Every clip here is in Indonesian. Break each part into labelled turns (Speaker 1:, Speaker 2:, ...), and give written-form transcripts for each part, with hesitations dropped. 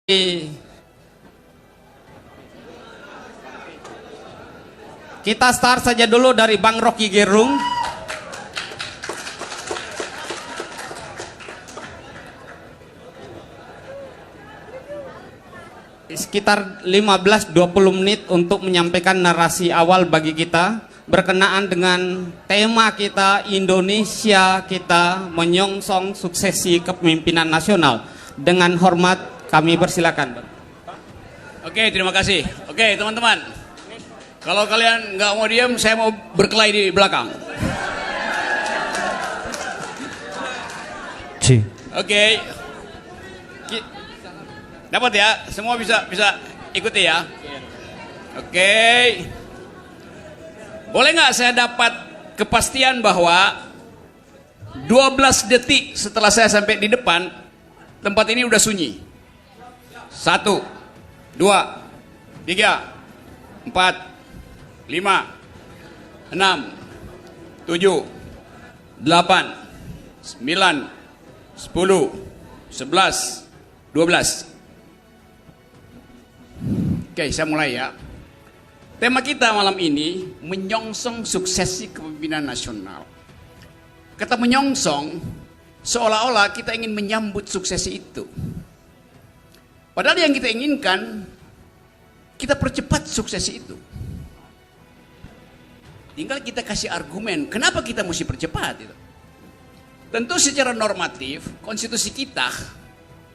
Speaker 1: Kita start saja dulu dari Bang Rocky Gerung. Sekitar 15-20 menit untuk menyampaikan narasi awal bagi kita berkenaan dengan tema kita, Indonesia kita menyongsong suksesi kepemimpinan nasional. Dengan hormat kami persilakan.
Speaker 2: Oke, terima kasih. Oke, teman-teman. Kalau kalian nggak mau diam, saya mau berkelahi di belakang. Oke. Dapat ya? Semua bisa ikuti ya? Oke. Boleh nggak saya dapat kepastian bahwa 12 detik setelah saya sampai di depan, tempat ini udah sunyi? 1, 2, 3, 4, 5, 6, 7, 8, 9, 10, 11, 12. Oke, saya mulai ya. Tema kita malam ini menyongsong suksesi kepemimpinan nasional. Kata menyongsong, seolah-olah kita ingin menyambut suksesi itu. Padahal yang kita inginkan, kita percepat suksesi itu. Tinggal kita kasih argumen, kenapa kita mesti percepat itu. Tentu secara normatif, konstitusi kita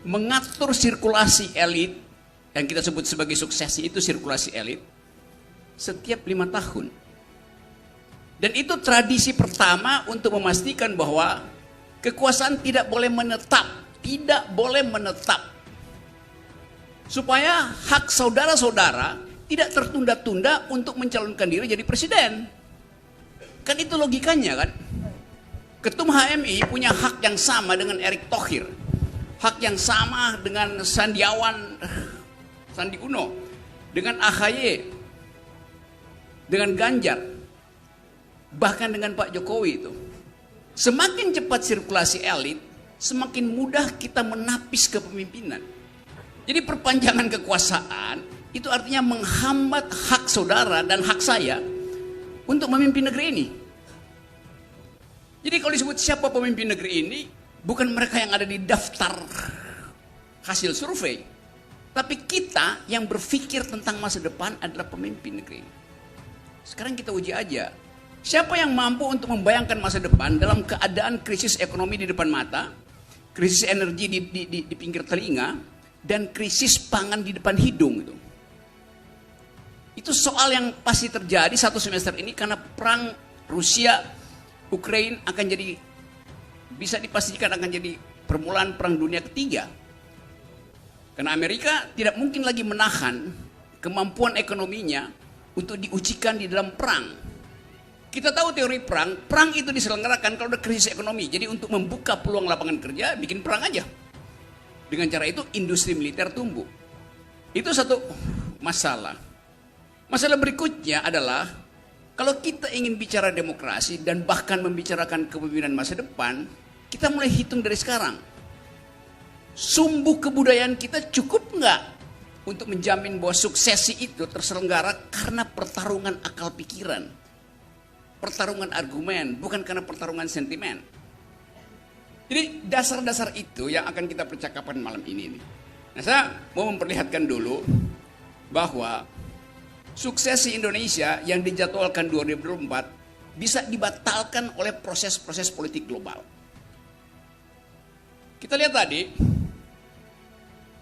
Speaker 2: mengatur sirkulasi elit, yang kita sebut sebagai suksesi itu sirkulasi elit, setiap 5 tahun. Dan itu tradisi pertama untuk memastikan bahwa kekuasaan tidak boleh menetap. Tidak boleh menetap. Supaya hak saudara-saudara tidak tertunda-tunda untuk mencalonkan diri jadi presiden. Kan itu logikanya kan. Ketum HMI punya hak yang sama dengan Erick Thohir. Hak yang sama dengan Sandi Uno. Dengan AHY. Dengan Ganjar. Bahkan dengan Pak Jokowi itu. Semakin cepat sirkulasi elit, semakin mudah kita menapis kepemimpinan. Jadi perpanjangan kekuasaan itu artinya menghambat hak saudara dan hak saya untuk memimpin negeri ini. Jadi kalau disebut siapa pemimpin negeri ini, bukan mereka yang ada di daftar hasil survei, tapi kita yang berpikir tentang masa depan adalah pemimpin negeri ini. Sekarang kita uji aja, siapa yang mampu untuk membayangkan masa depan dalam keadaan krisis ekonomi di depan mata, krisis energi di pinggir telinga, dan krisis pangan di depan hidung itu. Itu soal yang pasti terjadi satu semester ini karena perang Rusia Ukraina akan jadi, bisa dipastikan akan jadi permulaan perang dunia ketiga. Karena Amerika tidak mungkin lagi menahan kemampuan ekonominya untuk diujikan di dalam perang. Kita tahu teori perang itu diselenggarakan kalau ada krisis ekonomi. Jadi untuk membuka peluang lapangan kerja, bikin perang aja. Dengan cara itu industri militer tumbuh. Itu satu masalah. Masalah berikutnya adalah kalau kita ingin bicara demokrasi dan bahkan membicarakan kepemimpinan masa depan, kita mulai hitung dari sekarang. Sumbu kebudayaan kita cukup nggak untuk menjamin bahwa suksesi itu terselenggara karena pertarungan akal pikiran, pertarungan argumen, bukan karena pertarungan sentimen. Jadi dasar-dasar itu yang akan kita percakapan malam ini. Nah, saya mau memperlihatkan dulu bahwa suksesi Indonesia yang dijadwalkan 2024 bisa dibatalkan oleh proses-proses politik global. Kita lihat tadi,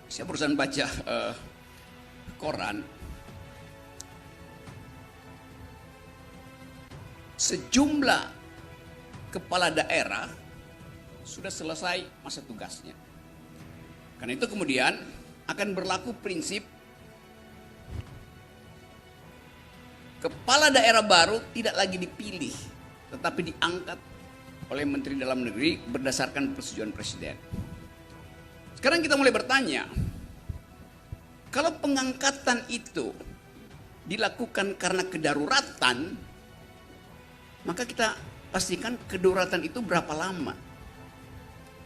Speaker 2: saya barusan baca koran, sejumlah kepala daerah sudah selesai masa tugasnya. Karena itu kemudian akan berlaku prinsip kepala daerah baru tidak lagi dipilih, tetapi diangkat oleh Menteri Dalam Negeri berdasarkan persetujuan Presiden. Sekarang kita mulai bertanya, kalau pengangkatan itu dilakukan karena kedaruratan, maka kita pastikan kedaruratan itu berapa lama.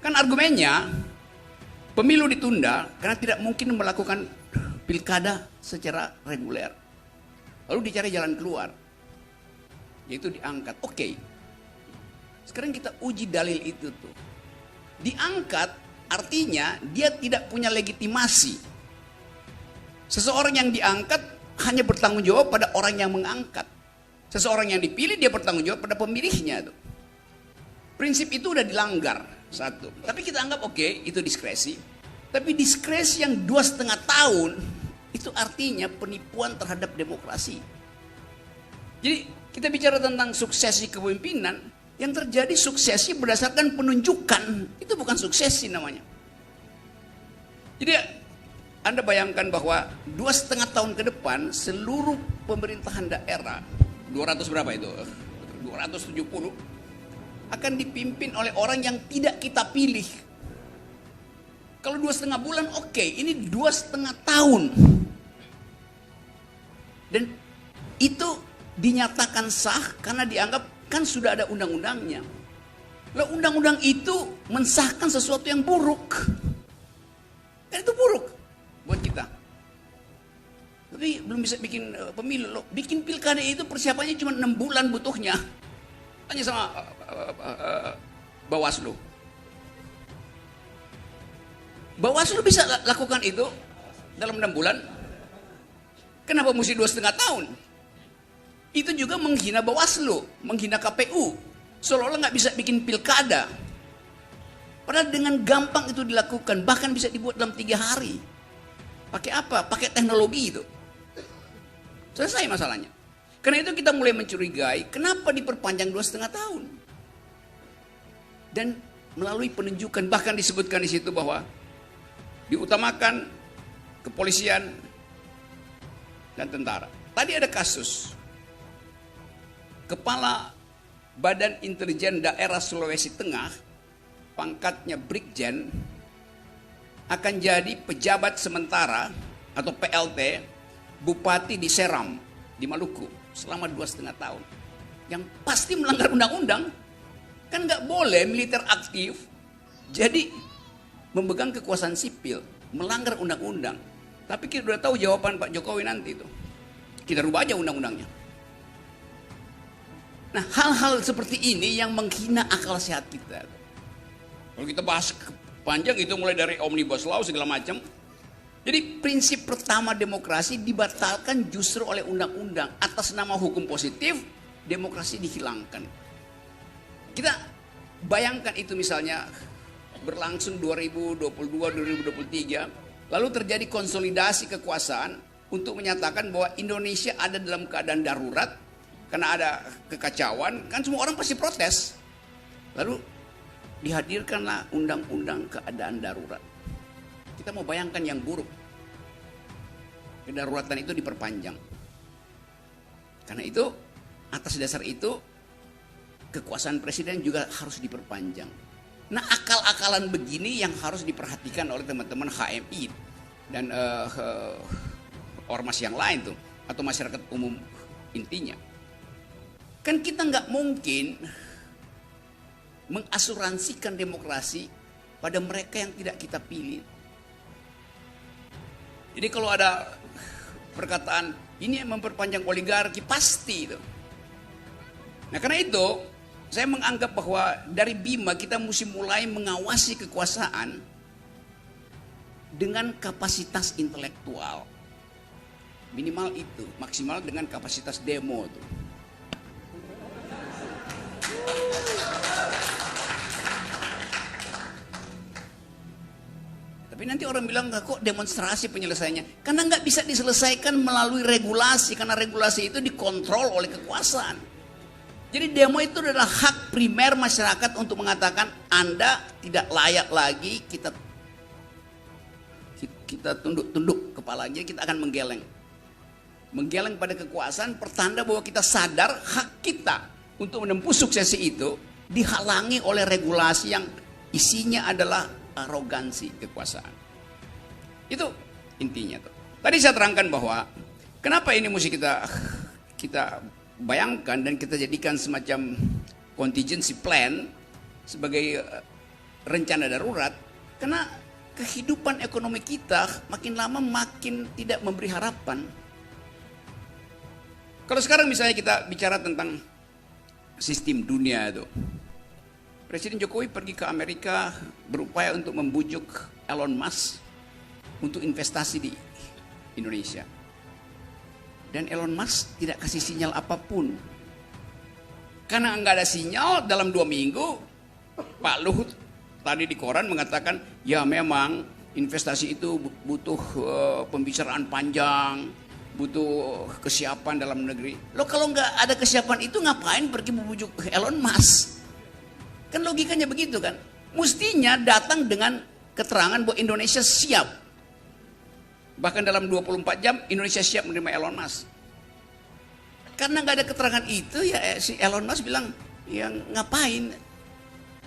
Speaker 2: Kan argumennya, Pemilu ditunda karena tidak mungkin melakukan pilkada secara reguler. Lalu dicari jalan keluar, yaitu diangkat. Oke. Sekarang kita uji dalil itu tuh. Diangkat artinya dia tidak punya legitimasi. Seseorang yang diangkat hanya bertanggung jawab pada orang yang mengangkat. Seseorang yang dipilih dia bertanggung jawab pada pemilihnya tuh. Prinsip itu udah dilanggar, satu. Tapi kita anggap oke, itu diskresi. Tapi diskresi yang 2,5 tahun, itu artinya penipuan terhadap demokrasi. Jadi kita bicara tentang suksesi kepemimpinan, yang terjadi suksesi berdasarkan penunjukan. Itu bukan suksesi namanya. Jadi Anda bayangkan bahwa 2,5 tahun ke depan, seluruh pemerintahan daerah, 200 berapa itu? 270 akan dipimpin oleh orang yang tidak kita pilih. Kalau 2,5 bulan oke, ini 2,5 tahun. Dan itu dinyatakan sah karena dianggap kan sudah ada undang-undangnya. Lalu undang-undang itu mensahkan sesuatu yang buruk. Dan itu buruk buat kita. Tapi belum bisa bikin pemilu. Loh, bikin pilkada itu persiapannya cuma 6 bulan butuhnya. Tanya sama Bawaslu. Bawaslu bisa lakukan itu dalam 6 bulan. Kenapa mesti 2,5 tahun? Itu juga menghina Bawaslu, menghina KPU. Seolah-olah nggak bisa bikin pilkada. Padahal dengan gampang itu dilakukan, bahkan bisa dibuat dalam 3 hari. Pakai apa? Pakai teknologi itu. Selesai masalahnya. Karena itu kita mulai mencurigai, kenapa diperpanjang 2,5 tahun? Dan melalui penunjukan, bahkan disebutkan di situ bahwa diutamakan kepolisian dan tentara. Tadi ada kasus Kepala Badan Intelijen Daerah Sulawesi Tengah, pangkatnya Brigjen, akan jadi pejabat sementara atau PLT Bupati di Seram di Maluku selama 2,5 tahun. Yang pasti melanggar undang-undang. Kan nggak boleh militer aktif jadi memegang kekuasaan sipil, melanggar undang-undang. Tapi kita sudah tahu jawaban Pak Jokowi nanti itu. Kita rubah aja undang-undangnya. Nah, hal-hal seperti ini yang menghina akal sehat kita. Kalau kita bahas panjang itu mulai dari Omnibus Law segala macam. Jadi prinsip pertama demokrasi dibatalkan justru oleh undang-undang. Atas nama hukum positif, demokrasi dihilangkan. Kita bayangkan itu misalnya berlangsung 2022-2023, lalu terjadi konsolidasi kekuasaan untuk menyatakan bahwa Indonesia ada dalam keadaan darurat karena ada kekacauan, kan semua orang pasti protes. Lalu dihadirkanlah undang-undang keadaan darurat. Kita mau bayangkan yang buruk. Kedaruratan itu diperpanjang. Karena itu, atas dasar itu, kekuasaan presiden juga harus diperpanjang. Nah, akal-akalan begini yang harus diperhatikan oleh teman-teman HMI dan ormas yang lain tuh, atau masyarakat umum intinya. Kan kita nggak mungkin mengasuransikan demokrasi pada mereka yang tidak kita pilih. Jadi kalau ada perkataan ini yang memperpanjang oligarki, pasti itu. Nah karena itu saya menganggap bahwa dari Bima kita mesti mulai mengawasi kekuasaan dengan kapasitas intelektual. Minimal itu, maksimal dengan kapasitas demo tuh. Tapi nanti orang bilang kok demonstrasi penyelesaiannya, karena nggak bisa diselesaikan melalui regulasi, karena regulasi itu dikontrol oleh kekuasaan. Jadi demo itu adalah hak primer masyarakat untuk mengatakan Anda tidak layak lagi, kita tunduk kepalanya, kita akan menggeleng pada kekuasaan, pertanda bahwa kita sadar hak kita untuk menempuh suksesi itu dihalangi oleh regulasi yang isinya adalah arogansi kekuasaan. Itu intinya tuh. Tadi saya terangkan bahwa kenapa ini mesti kita bayangkan dan kita jadikan semacam contingency plan sebagai rencana darurat, karena kehidupan ekonomi kita makin lama makin tidak memberi harapan. Kalau sekarang misalnya kita bicara tentang sistem dunia itu, Presiden Jokowi pergi ke Amerika berupaya untuk membujuk Elon Musk untuk investasi di Indonesia. Dan Elon Musk tidak kasih sinyal apapun. Karena nggak ada sinyal, dalam 2 minggu Pak Luhut tadi di koran mengatakan, ya memang investasi itu butuh pembicaraan panjang, butuh kesiapan dalam negeri. Loh kalau nggak ada kesiapan itu ngapain pergi membujuk Elon Musk? Kan logikanya begitu kan. Mestinya datang dengan keterangan bahwa Indonesia siap. Bahkan dalam 24 jam Indonesia siap menerima Elon Musk. Karena nggak ada keterangan itu, ya si Elon Musk bilang, ya ngapain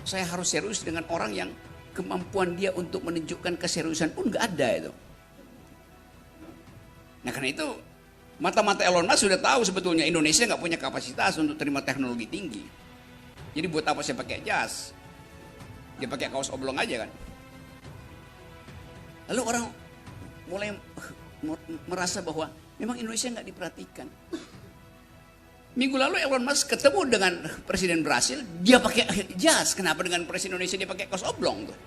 Speaker 2: saya harus serius dengan orang yang kemampuan dia untuk menunjukkan keseriusan pun nggak ada itu. Nah karena itu mata-mata Elon Musk sudah tahu sebetulnya Indonesia nggak punya kapasitas untuk terima teknologi tinggi. Jadi buat apa saya pakai jas? Dia pakai kaos oblong aja kan. Lalu orang mulai merasa bahwa memang Indonesia nggak diperhatikan. Minggu lalu Elon Musk ketemu dengan Presiden Brasil, dia pakai jas. Kenapa dengan Presiden Indonesia dia pakai kaos oblong tuh?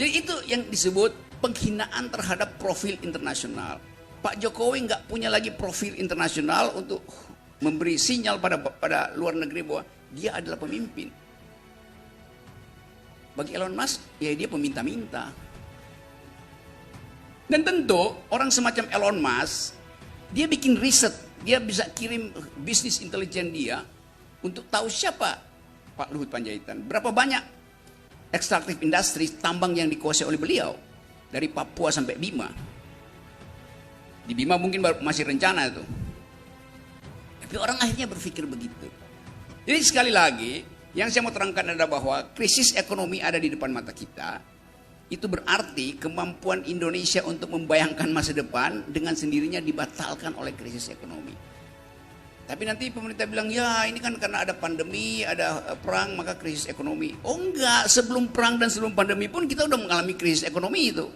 Speaker 2: Jadi itu yang disebut penghinaan terhadap profil internasional. Pak Jokowi nggak punya lagi profil internasional untuk memberi sinyal pada luar negeri bahwa dia adalah pemimpin. Bagi Elon Musk, ya dia peminta-minta. Dan tentu orang semacam Elon Musk, dia bikin riset, dia bisa kirim bisnis intelijen dia untuk tahu siapa Pak Luhut Panjaitan. Berapa banyak ekstraktif industri tambang yang dikuasai oleh beliau dari Papua sampai Bima. Di Bima mungkin masih rencana itu. Tapi orang akhirnya berpikir begitu. Jadi sekali lagi, yang saya mau terangkan adalah bahwa krisis ekonomi ada di depan mata kita. Itu berarti kemampuan Indonesia untuk membayangkan masa depan dengan sendirinya dibatalkan oleh krisis ekonomi. Tapi nanti pemerintah bilang, ya ini kan karena ada pandemi, ada perang, maka krisis ekonomi. Oh enggak, sebelum perang dan sebelum pandemi pun kita udah mengalami krisis ekonomi itu.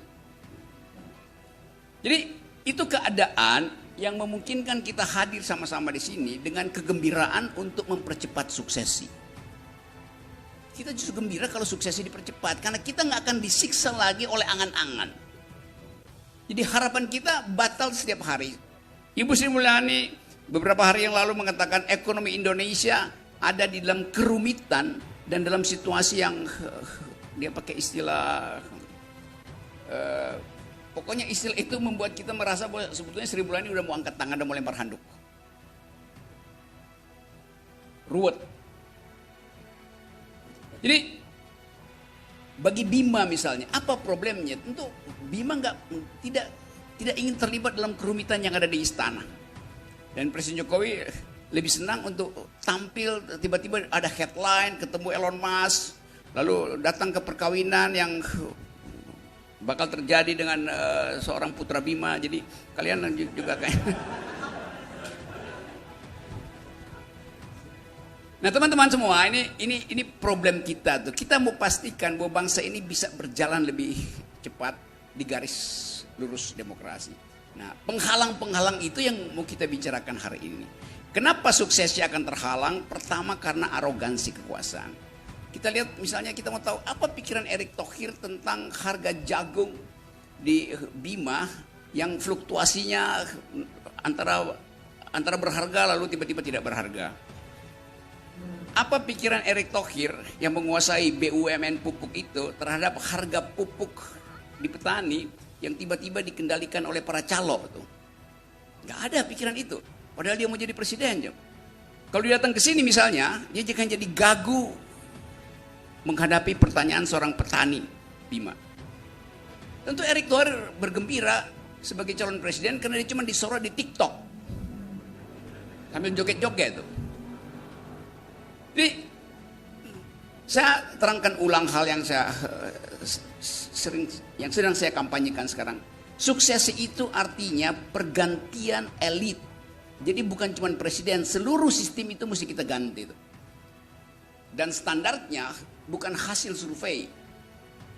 Speaker 2: Jadi itu keadaan yang memungkinkan kita hadir sama-sama di sini dengan kegembiraan untuk mempercepat suksesi. Kita justru gembira kalau suksesi dipercepat, karena kita nggak akan disiksa lagi oleh angan-angan. Jadi harapan kita batal setiap hari. Ibu Sri Mulyani beberapa hari yang lalu mengatakan ekonomi Indonesia ada di dalam kerumitan dan dalam situasi yang dia pakai istilah, pokoknya istilah itu membuat kita merasa bahwa sebetulnya Sri Mulyani udah mau angkat tangan dan mau lempar handuk. Ruwet. Jadi bagi Bima misalnya, apa problemnya? Tentu Bima tidak ingin terlibat dalam kerumitan yang ada di istana. Dan Presiden Jokowi lebih senang untuk tampil tiba-tiba ada headline ketemu Elon Musk, lalu datang ke perkawinan yang bakal terjadi dengan seorang putra Bima. Jadi kalian juga kayak Nah teman-teman semua, ini problem kita tuh. Kita mau pastikan bahwa bangsa ini bisa berjalan lebih cepat di garis lurus demokrasi. Nah penghalang-penghalang itu yang mau kita bicarakan hari ini. Kenapa suksesnya akan terhalang? Pertama karena arogansi kekuasaan. Kita lihat misalnya, kita mau tahu apa pikiran Erick Thohir tentang harga jagung di Bima yang fluktuasinya antara berharga lalu tiba-tiba tidak berharga. Apa pikiran Erick Thohir yang menguasai BUMN pupuk itu terhadap harga pupuk di petani yang tiba-tiba dikendalikan oleh para calo tuh? Gak ada pikiran itu. Padahal dia mau jadi presiden. Kalau dia datang ke sini misalnya, dia akan jadi gagu menghadapi pertanyaan seorang petani Bima. Tentu Erick Thohir bergembira sebagai calon presiden karena dia cuma disorot di TikTok sambil joget-joget tuh. Jadi saya terangkan ulang hal yang sedang saya kampanyekan sekarang. Suksesi itu artinya pergantian elit. Jadi bukan cuma presiden, seluruh sistem itu mesti kita ganti. Dan standarnya bukan hasil survei.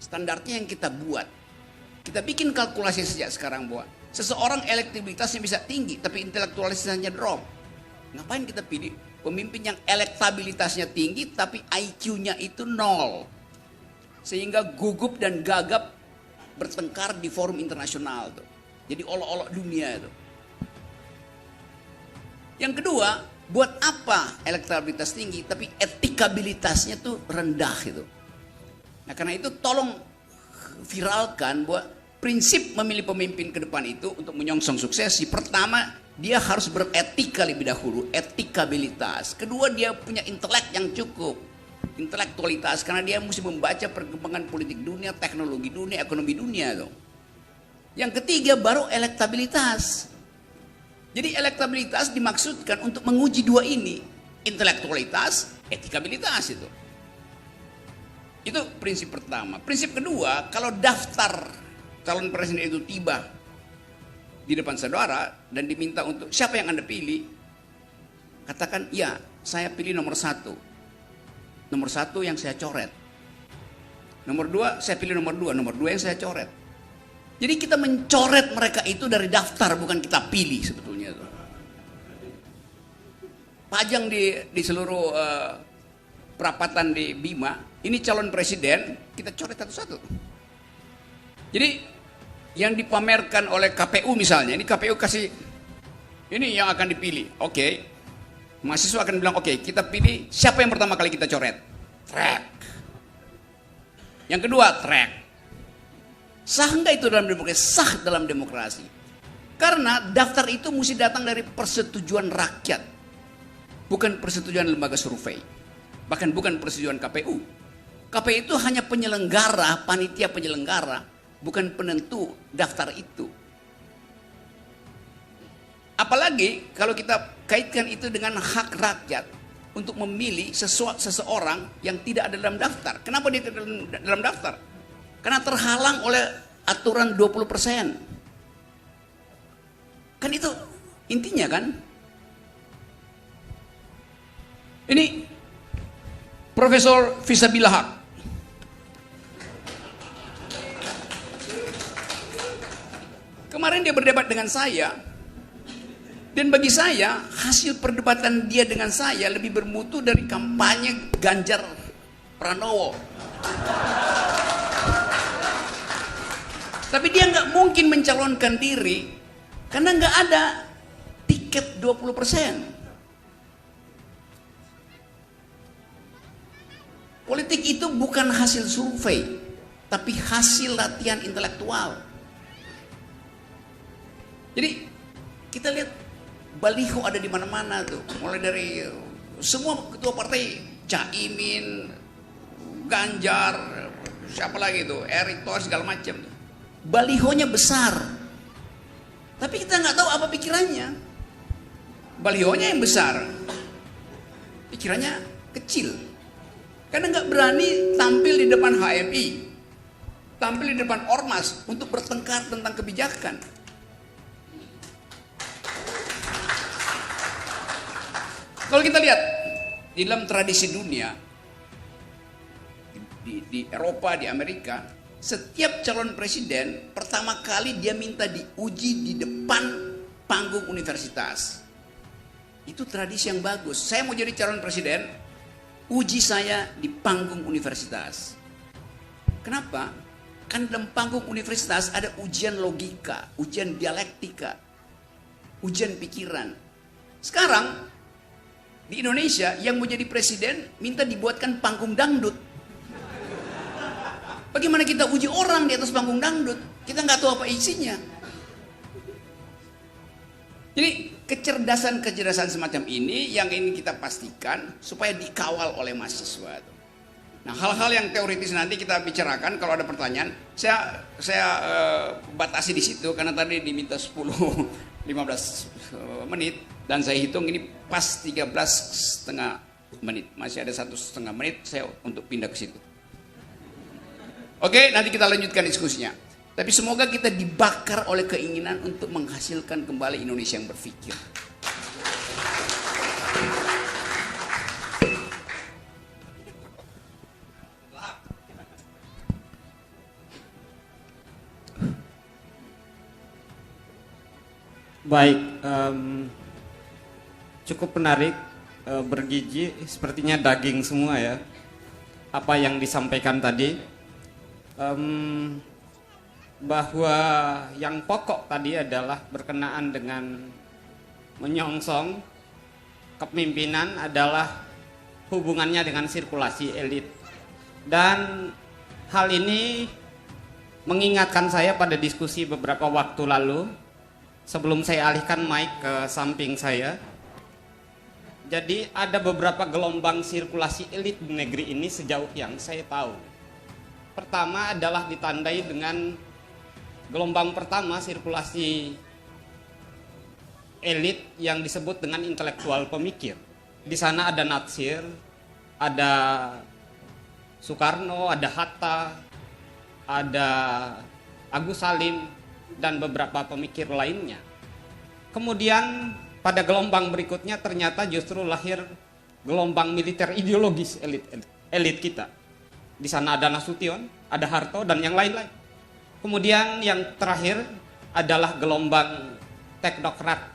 Speaker 2: Standarnya yang kita buat. Kita bikin kalkulasi sejak sekarang bahwa seseorang elektabilitasnya bisa tinggi tapi intelektualitasnya drop. Ngapain kita pilih pemimpin yang elektabilitasnya tinggi tapi IQ-nya itu 0. Sehingga gugup dan gagap bertengkar di forum internasional tuh. Jadi olok-olok dunia itu. Yang kedua, buat apa elektabilitas tinggi tapi etikabilitasnya tuh rendah itu. Nah karena itu tolong viralkan bahwa prinsip memilih pemimpin ke depan itu untuk menyongsong suksesi. Pertama, dia harus beretika lebih dahulu, etikabilitas. Kedua, dia punya intelek yang cukup, intelektualitas, karena dia mesti membaca perkembangan politik dunia, teknologi dunia, ekonomi dunia tuh. Yang ketiga baru elektabilitas. Jadi elektabilitas dimaksudkan untuk menguji dua ini, intelektualitas, etikabilitas itu. Itu prinsip pertama. Prinsip kedua, kalau daftar calon presiden itu tiba di depan saudara dan diminta untuk siapa yang Anda pilih, katakan, ya saya pilih nomor 1. Nomor 1 yang saya coret. Nomor 2 saya pilih nomor 2 yang saya coret. Jadi kita mencoret mereka itu dari daftar, bukan kita pilih sebetulnya itu. Pajang di seluruh perapatan di Bima, ini calon presiden, kita coret satu-satu. Jadi yang dipamerkan oleh KPU misalnya, ini KPU kasih, ini yang akan dipilih. Oke, mahasiswa akan bilang, oke, kita pilih siapa yang pertama kali kita coret? Track. Yang kedua, track. Sah enggak itu dalam demokrasi? Sah dalam demokrasi. Karena daftar itu mesti datang dari persetujuan rakyat, bukan persetujuan lembaga survei, bahkan bukan persetujuan KPU. KPU itu hanya penyelenggara, panitia penyelenggara, bukan penentu daftar itu. Apalagi kalau kita kaitkan itu dengan hak rakyat untuk memilih seseorang yang tidak ada dalam daftar. Kenapa dia tidak dalam daftar? Karena terhalang oleh aturan 20%. Kan itu intinya kan? Ini Profesor Fissabillah Haq. Kemarin dia berdebat dengan saya. Dan bagi saya, hasil perdebatan dia dengan saya lebih bermutu dari kampanye Ganjar Pranowo. Tapi dia nggak mungkin mencalonkan diri karena nggak ada tiket 20%. Politik itu bukan hasil survei, tapi hasil latihan intelektual. Jadi kita lihat baliho ada di mana-mana tuh, mulai dari semua ketua partai, Caimin, Ganjar, siapa lagi tuh, Erick Thohir segala macam. Balihonya besar, tapi kita nggak tahu apa pikirannya. Balihonya yang besar, pikirannya kecil, karena nggak berani tampil di depan HMI, tampil di depan ormas untuk bertengkar tentang kebijakan. Kalau kita lihat di dalam tradisi dunia, di Eropa, di Amerika, setiap calon presiden pertama kali dia minta diuji di depan panggung universitas. Itu tradisi yang bagus. Saya mau jadi calon presiden, uji saya di panggung universitas. Kenapa? Kan dalam panggung universitas ada ujian logika, ujian dialektika, ujian pikiran. Sekarang di Indonesia yang mau jadi presiden minta dibuatkan panggung dangdut. Bagaimana kita uji orang di atas panggung dangdut? Kita nggak tahu apa isinya. Jadi kecerdasan semacam ini yang ingin kita pastikan supaya dikawal oleh mahasiswa. Nah, hal-hal yang teoritis nanti kita bicarakan kalau ada pertanyaan. Saya batasi di situ karena tadi diminta 10-15 menit dan saya hitung ini pas 13,5 menit. Masih ada 1,5 menit saya untuk pindah ke situ. Oke, nanti kita lanjutkan diskusinya. Tapi semoga kita dibakar oleh keinginan untuk menghasilkan kembali Indonesia yang berpikir.
Speaker 1: Baik, cukup menarik, bergizi, sepertinya daging semua ya. Apa yang disampaikan tadi, bahwa yang pokok tadi adalah berkenaan dengan menyongsong kepemimpinan adalah hubungannya dengan sirkulasi elit. Dan hal ini mengingatkan saya pada diskusi beberapa waktu lalu sebelum saya alihkan mic ke samping saya. Jadi ada beberapa gelombang sirkulasi elit di negeri ini sejauh yang saya tahu. Pertama adalah ditandai dengan gelombang pertama sirkulasi elit yang disebut dengan intelektual pemikir. Di sana ada Natsir, ada Soekarno, ada Hatta, ada Agus Salim, dan beberapa pemikir lainnya. Kemudian pada gelombang berikutnya ternyata justru lahir gelombang militer ideologis elit kita. Di sana ada Nasution, ada Harto, dan yang lain-lain. Kemudian yang terakhir adalah gelombang teknokrat